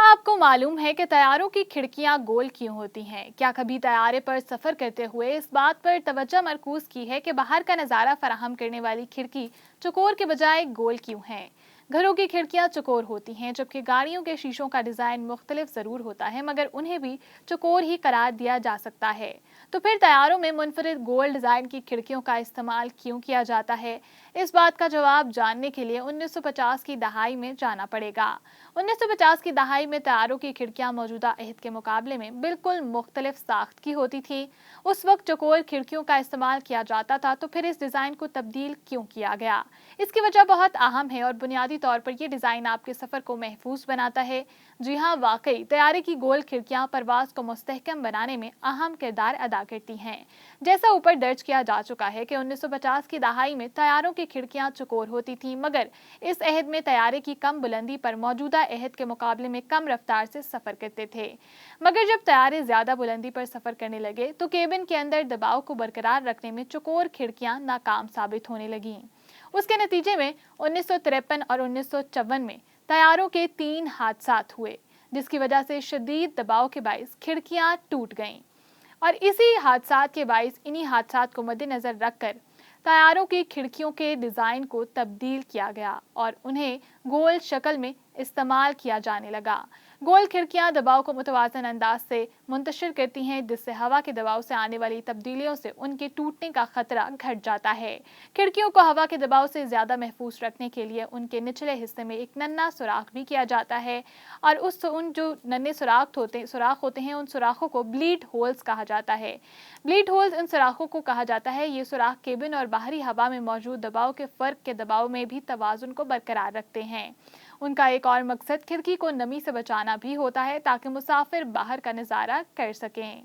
آپ को मालूम है कि तैयारों की खिड़कियां गोल क्यों होती हैं? क्या कभी तैयारे पर सफर करते हुए इस बात पर तवज्जो मरकूज की है कि बाहर का नज़ारा फराहम करने वाली खिड़की चौकोर के बजाय गोल क्यों है? घरों की खिड़कियां चौकोर होती हैं, जबकि गाड़ियों के शीशों का डिजाइन मुख्तलिफ जरूर होता है, मगर उन्हें भी चौकोर ही करार दिया जा सकता है। तो फिर तैयारों में मुनफरिद गोल डिजाइन की खिड़कियों का इस्तेमाल क्यों किया जाता है? इस बात का जवाब जानने के लिए 1950 की दहाई में जाना पड़ेगा। 1950 की दहाई में तैयारों की खिड़कियां मौजूदा अहद के मुकाबले में बिल्कुल मुख्तलिफ साख्त की होती थी। उस वक्त चौकोर खिड़कियों का इस्तेमाल किया जाता था, तो फिर इस डिज़ाइन को तब्दील क्यों किया गया? इसकी वजह बहुत अहम है और बुनियादी तौर पर यह डिज़ाइन आपके सफ़र को महफूज बनाता है। जी हाँ, वाकई तैयारे की गोल खिड़कियां परवाज को मुस्तहकम बनाने में अहम किरदार अदा करती हैं। जैसा ऊपर दर्ज किया जा चुका है कि 1950 की दहाई में तैयारों की खिड़कियां चौकोर होती थीं, मगर इस अहद में तैयारे की कम बुलंदी पर मौजूदा अहद के मुकाबले में कम रफ्तार से सफर करते थे। मगर जब तैयारे ज्यादा बुलंदी पर सफर करने लगे तो केबिन के अंदर दबाव को बरकरार रखने में चौकोर खिड़कियां नाकाम साबित होने लगीं। उसके नतीजे में 1953 और 1954 में तैयारों के 3 हादसात हुए, जिसकी वजह से शदीद दबाव के बाइस खिड़कियां टूट गईं। और इसी हादसात के बाइस इन्हीं हादसात को मद्देनजर रखकर तैयारों की खिड़कियों के डिज़ाइन को तब्दील किया गया और उन्हें गोल शक्ल में इस्तेमाल किया जाने लगा। गोल खिड़कियां दबाव को मुतवाज़न अंदाज से मुंतशिर करती हैं, जिससे हवा के दबाव से आने वाली तब्दीलियों से उनके टूटने का खतरा घट जाता है। खिड़कियों को हवा के दबाव से ज़्यादा महफूज रखने के लिए उनके निचले हिस्से में एक नन्हा सुराख भी किया जाता है और उन जो नन्हे सुराख होते हैं उन सुराखों को ब्लीड होल्स कहा जाता है। ब्लीड होल्स इन सुराखों को कहा जाता है। ये सुराख केबिन और बाहरी हवा में मौजूद दबाव के फ़र्क के दबाव में भी तवाज़ुन को बरकरार रखते हैं। उनका एक और मकसद खिड़की को नमी से बचाना भी होता है, ताकि मुसाफिर बाहर का नज़ारा कर सकें।